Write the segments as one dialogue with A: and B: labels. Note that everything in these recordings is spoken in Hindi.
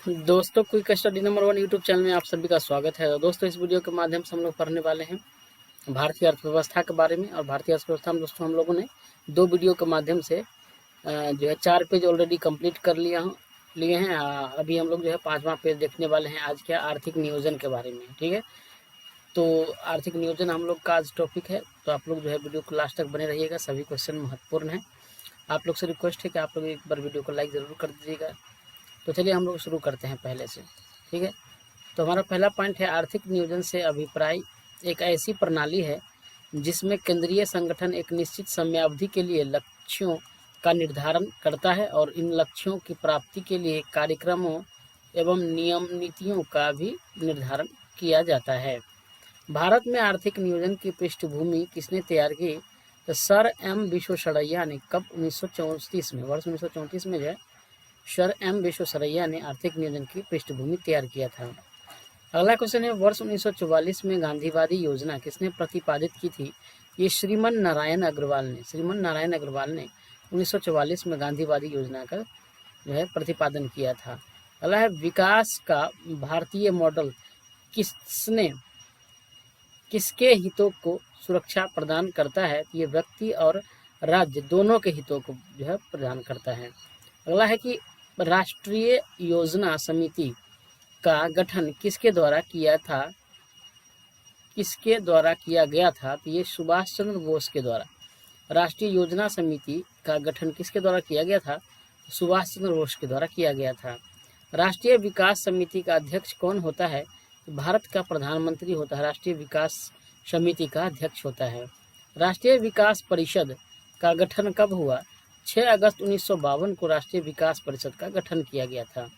A: दोस्तों, quick study number 1 YouTube channel में आप सभी का स्वागत है। दोस्तों, इस वीडियो के माध्यम से हम लोग पढ़ने वाले हैं भारतीय अर्थव्यवस्था के बारे में। और भारतीय अर्थव्यवस्था में दोस्तों हम लोगों ने 2 वीडियो के माध्यम से जो है 4 पेज ऑलरेडी कंप्लीट कर लिए हैं। अभी हम लोग जो है 5वां पेज देखने वाले हैं आज क्या आर्थिक नियोजन के बारे में। ठीक है, तो आर्थिक नियोजन हम लोग का आज टॉपिक है, तो आप लोग जो है वीडियो को लास्ट तक बने रहिएगा। सभी क्वेश्चन महत्वपूर्ण है। आप लोग से रिक्वेस्ट है कि आप लोग एक बार वीडियो को लाइक ज़रूर कर दीजिएगा। तो चलिए हम लोग शुरू करते हैं पहले से। ठीक है, तो हमारा पहला पॉइंट है आर्थिक नियोजन से अभिप्राय एक ऐसी प्रणाली है जिसमें केंद्रीय संगठन एक निश्चित समयावधि के लिए लक्ष्यों का निर्धारण करता है और इन लक्ष्यों की प्राप्ति के लिए कार्यक्रमों एवं नियम नीतियों का भी निर्धारण किया जाता है। भारत में आर्थिक नियोजन की पृष्ठभूमि किसने तैयार की? तो सर एम विश्वेश्वरैया ने कब 1934 में, वर्ष 1934 में जो है सर एम विश्वेश्वरैया ने आर्थिक नियोजन की पृष्ठभूमि तैयार किया था। अगला क्वेश्चन है वर्ष 1944 में गांधीवादी योजना किसने प्रतिपादित की थी? ये श्रीमन नारायण अग्रवाल ने 1944 में गांधीवादी योजना का जो है प्रतिपादन किया था। अगला है विकास का भारतीय मॉडल किसके हितों को सुरक्षा प्रदान करता है? ये व्यक्ति और राज्य दोनों के हितों को जो है प्रदान करता है। अगला है कि राष्ट्रीय योजना समिति का गठन किसके द्वारा किया गया था? तो ये सुभाष चंद्र बोस के द्वारा। राष्ट्रीय योजना समिति का गठन किसके द्वारा किया गया था? सुभाष चंद्र बोस के द्वारा किया गया था। राष्ट्रीय विकास समिति का अध्यक्ष कौन होता है? भारत का प्रधानमंत्री होता है। राष्ट्रीय विकास समिति का अध्यक्ष होता है। राष्ट्रीय विकास परिषद का गठन कब हुआ? 6 अगस्त 1952 को राष्ट्रीय विकास परिषद का गठन किया गया था।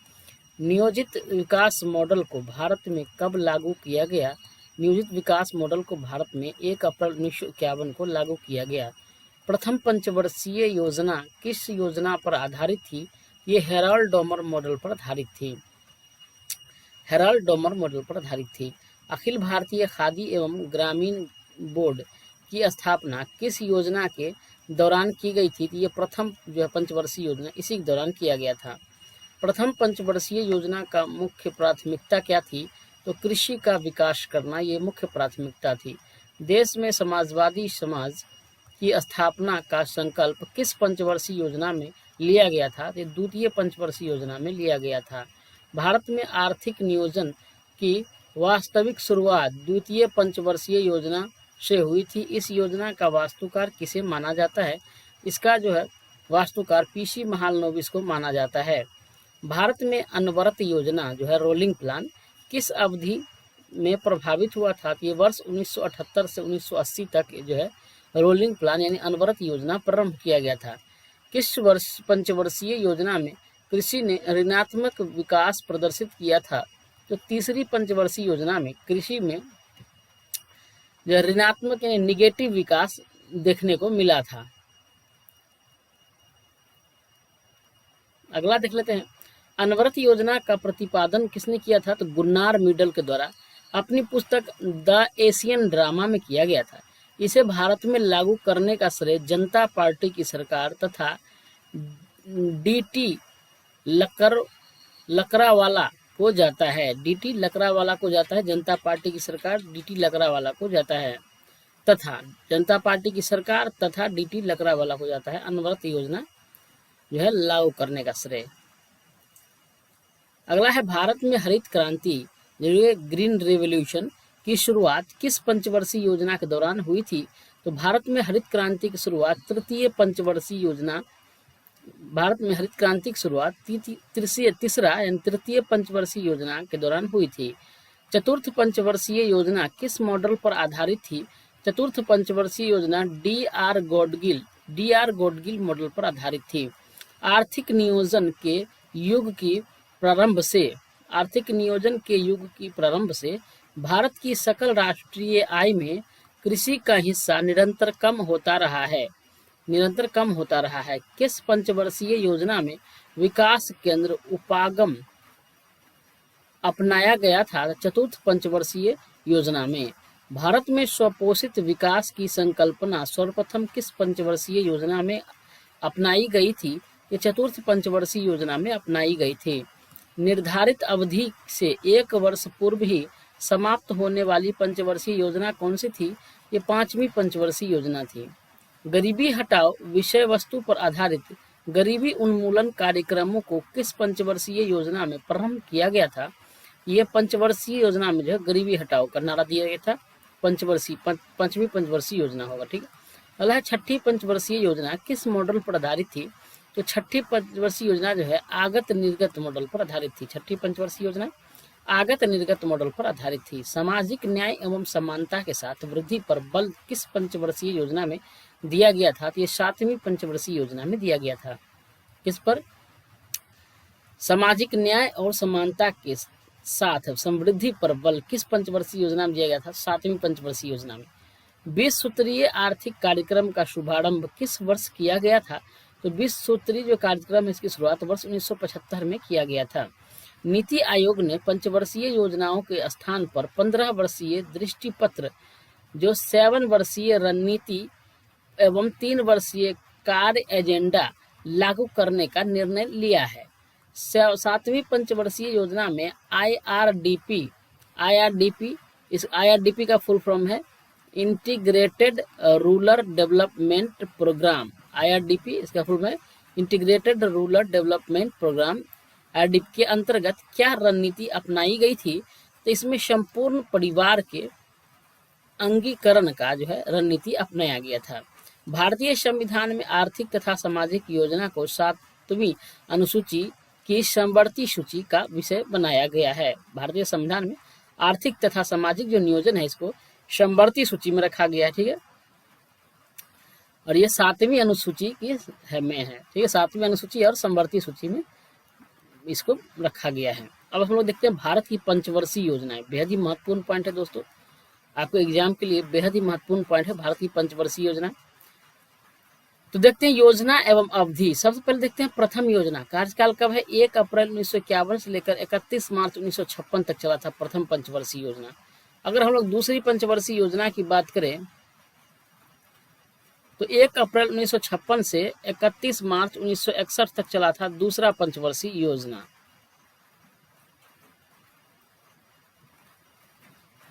A: नियोजित विकास मॉडल को भारत में कब लागू किया गया? नियोजित विकास मॉडल को भारत में 1 अप्रैल 1951 को लागू किया गया। प्रथम पंचवर्षीय योजना किस योजना पर आधारित थी? ये हेराल्ड डोमर मॉडल पर आधारित थी। अखिल भारतीय खादी एवं ग्रामीण बोर्ड की स्थापना किस योजना के दौरान की गई थी? ये प्रथम जो है पंचवर्षीय योजना इसी के दौरान किया गया था। प्रथम पंचवर्षीय योजना का मुख्य प्राथमिकता क्या थी? तो कृषि का विकास करना ये मुख्य प्राथमिकता थी। देश में समाजवादी समाज की स्थापना का संकल्प किस पंचवर्षीय योजना में लिया गया था? तो द्वितीय पंचवर्षीय योजना में लिया गया था। भारत में आर्थिक नियोजन की वास्तविक शुरुआत द्वितीय पंचवर्षीय योजना से हुई थी। इस योजना का वास्तुकार किसे माना जाता है? इसका जो है वास्तुकार पीसी महालनोबिस को माना जाता है। भारत में अनवरत योजना जो है रोलिंग प्लान किस अवधि में प्रभावित हुआ था? ये वर्ष 1978 से 1980 तक जो है रोलिंग प्लान यानी अनवरत योजना प्रारंभ किया गया था। किस वर्ष पंचवर्षीय योजना में कृषि ने ऋणात्मक विकास प्रदर्शित किया था? तो तीसरी पंचवर्षीय योजना में कृषि में जो ऋणात्मक यानी निगेटिव विकास देखने को मिला था। अगला देख लेते हैं अनवरत योजना का प्रतिपादन किसने किया था? तो गुन्नार मिडल के द्वारा अपनी पुस्तक द एशियन ड्रामा में किया गया था। इसे भारत में लागू करने का श्रेय जनता पार्टी की सरकार तथा डीटी लकड़ावाला को जाता है। जनता पार्टी की सरकार डीटी लकड़ावाला को जाता है तथा जनता पार्टी की सरकार तथा डीटी लकड़ावाला को जाता है अनवरत योजना जो है लागू करने का श्रेय। अगला है भारत में हरित क्रांति ग्रीन रेवोल्यूशन की शुरुआत किस पंचवर्षीय योजना के दौरान हुई थी? तो भारत में हरित क्रांति की शुरुआत तृतीय पंचवर्षीय योजना के दौरान हुई थी। चतुर्थ पंचवर्षीय योजना किस मॉडल पर आधारित थी? चतुर्थ पंचवर्षीय योजना डी आर गॉडगिल मॉडल पर आधारित थी। आर्थिक नियोजन के युग की प्रारंभ से भारत की सकल राष्ट्रीय आय में कृषि का हिस्सा निरंतर कम होता रहा है। किस पंचवर्षीय योजना में विकास केंद्र उपागम अपनाया गया था? चतुर्थ पंचवर्षीय योजना में। भारत में स्वपोषित विकास की संकल्पना सर्वप्रथम किस पंचवर्षीय योजना में अपनाई गई थी? ये चतुर्थ पंचवर्षीय योजना में अपनाई गई थी। निर्धारित अवधि से 1 वर्ष पूर्व ही समाप्त होने वाली पंचवर्षीय योजना कौन सी थी? ये 5वीं पंचवर्षीय योजना थी। गरीबी हटाओ विषय वस्तु पर आधारित गरीबी उन्मूलन कार्यक्रमों को किस पंचवर्षीय योजना में प्रारंभ किया गया था? ये पंचवर्षीय योजना में जो है गरीबी हटाओ का नारा दिया गया था। पांचवी पंचवर्षीय योजना होगा, ठीक है। अगला है छठी पंचवर्षीय योजना किस मॉडल पर आधारित थी? तो छठी पंचवर्षीय योजना जो है आगत निर्गत मॉडल पर आधारित थी। छठी पंचवर्षीय योजना आगत निर्गत मॉडल पर आधारित थी। सामाजिक न्याय एवं समानता के साथ वृद्धि पर बल किस पंचवर्षीय योजना में दिया गया था? तो ये 7वीं पंचवर्षीय योजना में दिया गया था। किस पर? सामाजिक न्याय और समानता के साथ समृद्धि पर बल किस पंचवर्षीय योजना में दिया गया था? 7वीं पंचवर्षीय योजना में। 20 सूत्रीय आर्थिक कार्यक्रम का शुभारंभ किस वर्ष किया गया था? तो 20 सूत्रीय जो कार्यक्रम है इसकी शुरुआत वर्ष 1975 में किया गया था। नीति आयोग ने पंचवर्षीय योजनाओं के स्थान पर 15 वर्षीय दृष्टिपत्र जो 7 वर्षीय रणनीति एवं 3 वर्षीय कार्य एजेंडा लागू करने का निर्णय लिया है। 7वीं पंचवर्षीय योजना में IRDP इस IRDP का फुल फॉर्म है integrated rural development programme. IRDP इसका फुल फॉर्म है integrated rural development programme. IRDP के अंतर्गत क्या रणनीति अपनाई गई थी? तो इसमें संपूर्ण परिवार के अंगीकरण का जो है रणनीति अपनाया गया था। भारतीय संविधान में आर्थिक तथा सामाजिक योजना को 7वीं अनुसूची की समवर्ती सूची का विषय बनाया गया है। भारतीय संविधान में आर्थिक तथा सामाजिक जो नियोजन है इसको समवर्ती सूची में रखा गया है, ठीक है। और ये 7वीं अनुसूची की में है, ठीक है। 7वीं अनुसूची और समवर्ती सूची में इसको रखा गया है। अब हम लोग देखते हैं भारत की पंचवर्षीय योजनाएं। बेहद ही महत्वपूर्ण पॉइंट है दोस्तों, आपको एग्जाम के लिए बेहद ही महत्वपूर्ण पॉइंट है भारत की पंचवर्षीय योजना। तो देखते हैं योजना एवं अवधि। सबसे पहले देखते हैं प्रथम योजना। कार्यकाल कब है? 1 अप्रैल 1951 से लेकर 31 मार्च 1956 तक चला था प्रथम पंचवर्षीय योजना। अगर हम लोग दूसरी पंचवर्षीय योजना की बात करें तो 1 अप्रैल 1956 से 31 मार्च 1961 तक चला था दूसरा पंचवर्षीय योजना।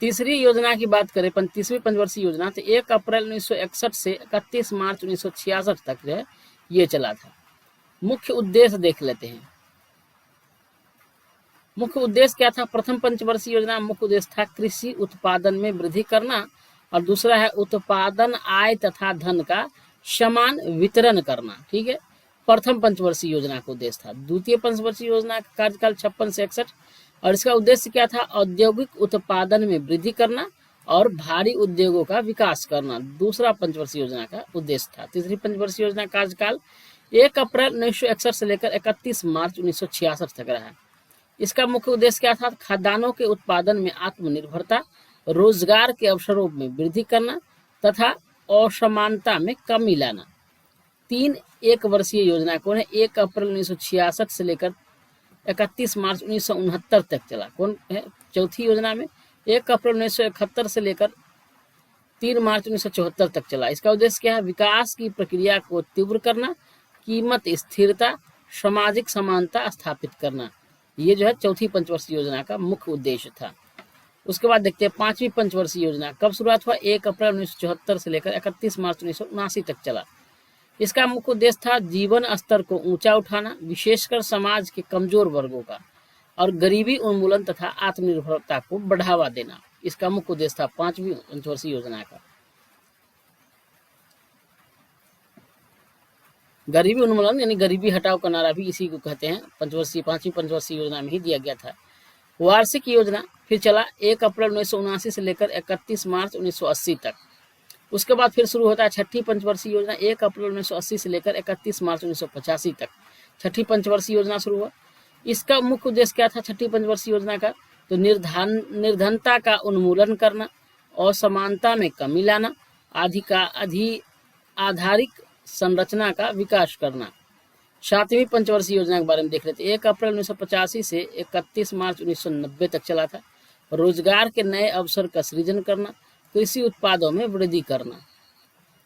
A: तीसरी योजना की बात करें तीसरी पंचवर्षीय योजना तो 1 अप्रैल 1961 से 31 मार्च 1966 तक जो है ये चला था। मुख्य उद्देश्य देख लेते हैं। मुख्य उद्देश्य क्या था? प्रथम पंचवर्षीय योजना मुख्य उद्देश्य था कृषि उत्पादन में वृद्धि करना और दूसरा है उत्पादन आय तथा धन का समान वितरण करना, ठीक है। प्रथम पंचवर्षीय योजना का उद्देश्य था। द्वितीय पंचवर्षीय योजना का कार्यकाल 56 से 61 और इसका उद्देश्य क्या था? औद्योगिक उत्पादन में वृद्धि करना और भारी उद्योगों का विकास करना दूसरा पंचवर्षीय योजना का उद्देश्य था। तीसरी पंचवर्षीय योजना का कार्यकाल 1 अप्रैल 1961 से लेकर 31 मार्च 1966 तक रहा। इसका मुख्य उद्देश्य क्या था? खाद्यान्नों के उत्पादन में आत्मनिर्भरता, रोजगार के अवसरों में वृद्धि करना तथा असमानता में कमी लाना। 3 एक वर्षीय योजना कौन है? 1 अप्रैल 1966 से लेकर 31 मार्च 1969 तक चला। कौन है? चौथी योजना में 1 अप्रैल 1971 से लेकर 3 मार्च 1974 तक चला। इसका उद्देश्य क्या है? विकास की प्रक्रिया को तीव्र करना, कीमत स्थिरता, सामाजिक समानता स्थापित करना। ये जो है चौथी पंचवर्षीय योजना का मुख्य उद्देश्य था। उसके बाद देखते हैं 5वीं पंचवर्षीय योजना कब शुरुआत हुआ? 1 अप्रैल 1974 से लेकर 31 मार्च 1979 तक चला। इसका मुख्य उद्देश्य था जीवन स्तर को ऊंचा उठाना, विशेषकर समाज के कमजोर वर्गों का, और गरीबी उन्मूलन तथा आत्मनिर्भरता को बढ़ावा देना। इसका मुख्य उद्देश्य था 5वीं पंचवर्षीय योजना का। गरीबी उन्मूलन यानी गरीबी हटाओ का नारा भी इसी को कहते हैं। 5वीं पंचवर्षीय योजना में ही दिया गया था। वार्षिक योजना फिर चला 1 अप्रैल 1979 से लेकर 31 मार्च 1980 तक। उसके बाद फिर शुरू होता है छठी पंचवर्षीय योजना 1 अप्रैल 1980 से लेकर 31 मार्च 1985 तक छठी पंचवर्षीय योजना शुरू हुआ। इसका मुख्य उद्देश्य क्या था छठी पंचवर्षीय योजना का? तो निर्धनता का उन्मूलन करना, असमानता में कमी लाना, आधारिक संरचना का विकास करना। 7वीं पंचवर्षीय योजना के बारे में देख लेते हैं। 1 अप्रैल 1985 से 31 मार्च 1990 तक चला था। रोजगार के नए अवसर का सृजन करना, कृषि उत्पादों में वृद्धि करना।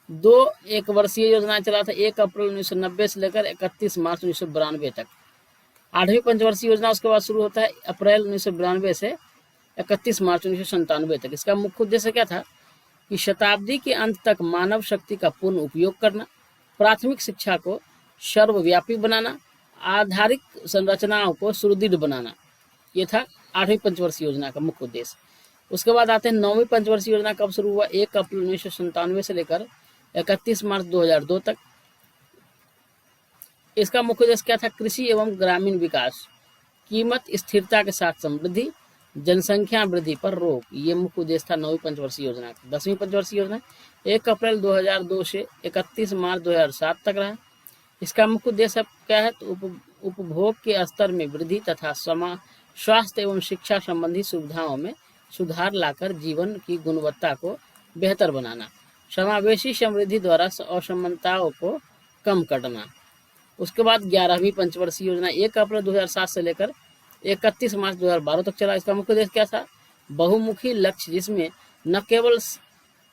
A: 2 एक वर्षीय योजना चला था 1 अप्रैल 1990 से लेकर 31 मार्च 1992 तक। 8वीं पंचवर्षीय योजना उसके बाद शुरू होता है अप्रैल 1992 से 31 मार्च 1997 तक। इसका मुख्य उद्देश्य क्या था कि शताब्दी के अंत तक मानव शक्ति का पूर्ण उपयोग करना, प्राथमिक शिक्षा को सर्वव्यापी बनाना, आधारिक संरचनाओं को सुदृढ़ बनाना। ये था 8वीं पंचवर्षीय योजना का मुख्य उद्देश्य। उसके बाद आते हैं 9वीं पंचवर्षीय योजना। कब शुरू हुआ? 1 अप्रैल 1997 से लेकर 31 मार्च 2002 तक। इसका मुख्य उद्देश्य क्या था? कृषि एवं ग्रामीण विकास, कीमत स्थिरता के साथ समृद्धि, जनसंख्या वृद्धि पर रोक। ये मुख्य उद्देश्य था 9वीं पंचवर्षीय योजना का। 10वीं पंचवर्षीय योजना 1 अप्रैल 2002 से 31 मार्च 2007 तक रहा। इसका मुख्य उद्देश्य क्या है? तो उपभोग के स्तर में वृद्धि तथा स्वास्थ्य एवं शिक्षा संबंधी सुविधाओं में सुधार लाकर जीवन की गुणवत्ता को बेहतर बनाना, समावेशी समृद्धि द्वारा असमानताओं को कम करना। उसके बाद 11वीं पंचवर्षीय योजना 1 अप्रैल 2007 से लेकर 31 मार्च 2012 तक चला। इसका मुख्य उद्देश्य क्या था? बहुमुखी लक्ष्य, जिसमें न केवल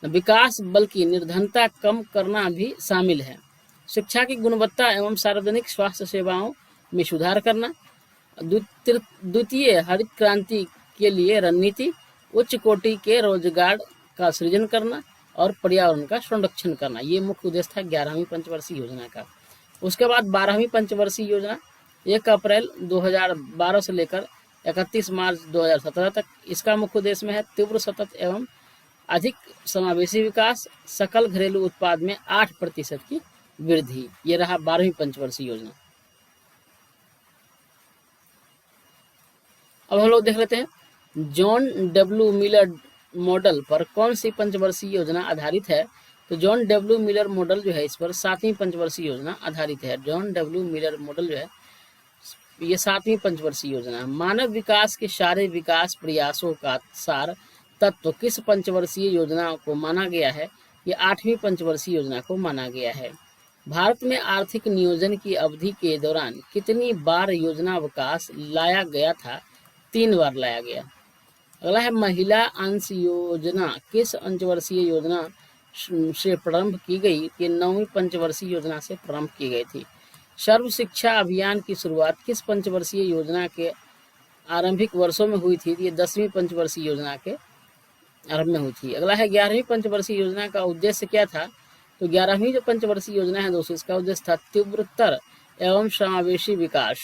A: विकास बल्कि निर्धनता कम करना भी शामिल है। शिक्षा की गुणवत्ता एवं सार्वजनिक स्वास्थ्य सेवाओं में सुधार करना, द्वितीय हरित क्रांति के लिए रणनीति, उच्च कोटि के रोजगार का सृजन करना और पर्यावरण का संरक्षण करना। ये मुख्य उद्देश्य था 11वीं पंचवर्षीय योजना का। उसके बाद 12वीं पंचवर्षीय योजना 1 अप्रैल 2012 से लेकर 31 मार्च 2017 तक। इसका मुख्य उद्देश्य में है तीव्र, सतत एवं अधिक समावेशी विकास, सकल घरेलू उत्पाद में 8% की वृद्धि। ये रहा 12वीं पंचवर्षीय योजना। अब हम लोग देख लेते हैं जॉन डब्ल्यू मिलर मॉडल पर कौन सी पंचवर्षीय योजना आधारित है। तो जॉन डब्ल्यू मिलर मॉडल जो है इस पर 7वीं पंचवर्षीय योजना आधारित है। जॉन डब्ल्यू मिलर मॉडल जो है ये 7वीं पंचवर्षीय योजना है। मानव विकास के सारे विकास प्रयासों का सार तत्व किस पंचवर्षीय योजना को माना गया है? ये 8वीं पंचवर्षीय योजना को माना गया है। भारत में आर्थिक नियोजन की अवधि के दौरान कितनी बार योजना विकास लाया गया था? 3 बार लाया गया। अगला है महिला अंश योजना किस पंचवर्षीय योजना से प्रारंभ की गई? कि 9वीं पंचवर्षीय योजना से प्रारंभ की गई थी। सर्व शिक्षा अभियान की शुरुआत किस पंचवर्षीय योजना के आरंभिक वर्षों में हुई थी? ये 10वीं पंचवर्षीय योजना के आरंभ में हुई थी। अगला है 11वीं पंचवर्षीय योजना का उद्देश्य क्या था? तो 11वीं जो पंचवर्षीय योजना है दोस्तों, इसका उद्देश्य था तीव्रतर एवं समावेशी विकास।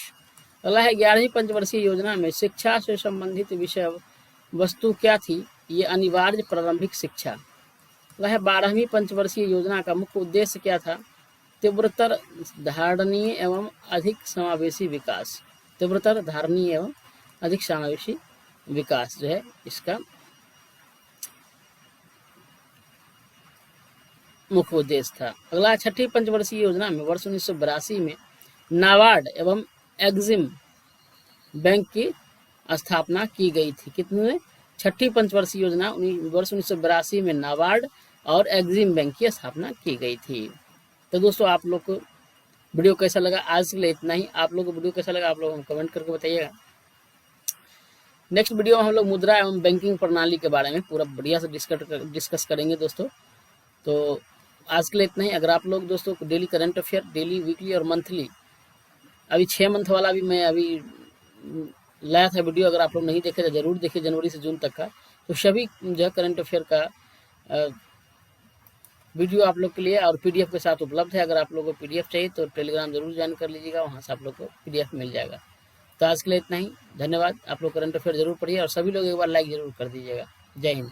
A: अगला है 11वीं पंचवर्षीय योजना में शिक्षा से संबंधित विषय वस्तु क्या थी? ये अनिवार्य प्रारंभिक शिक्षा। अगला है 12वीं पंचवर्षीय योजना का मुख्य उद्देश्य क्या था? तीव्रतर, धारणीय एवं अधिक समावेशी विकास। तीव्रतर, धारणीय एवं अधिक समावेशी विकास जो है इसका मुख्य उद्देश्य था। अगला 6ठी पंचवर्षीय योजना में वर्ष 1982 में नाबार्ड एवं एग्जिम बैंक की स्थापना की गई थी। कितने? 6ठी पंचवर्षीय योजना वर्ष 1982 में नाबार्ड और एग्जिम बैंक की स्थापना की गई थी। तो दोस्तों आप लोग को वीडियो कैसा लगा? आज के लिए इतना ही। आप लोग को वीडियो कैसा लगा आप लोग हम कमेंट करके बताइएगा। नेक्स्ट वीडियो में हम लोग मुद्रा एवं बैंकिंग प्रणाली के बारे में पूरा बढ़िया से डिस्कस करेंगे दोस्तों। तो आज के लिए इतना ही। अगर आप लोग दोस्तों को daily current affair, daily, weekly और मंथली, अभी 6 मंथ वाला भी मैं अभी लाया था वीडियो, अगर आप लोग नहीं देखे तो जरूर देखिए, जनवरी से जून तक का। तो सभी जो है करंट अफेयर का वीडियो आप लोग के लिए और पीडीएफ के साथ उपलब्ध है। अगर आप लोगों को पीडीएफ चाहिए तो टेलीग्राम जरूर ज्वाइन कर लीजिएगा, वहाँ से आप लोग को पीडीएफ मिल जाएगा। तो आज के लिए इतना ही। धन्यवाद। आप लोग करंट अफेयर जरूर पढ़िए और सभी लोग एक बार लाइक जरूर कर दीजिएगा। जय हिंद।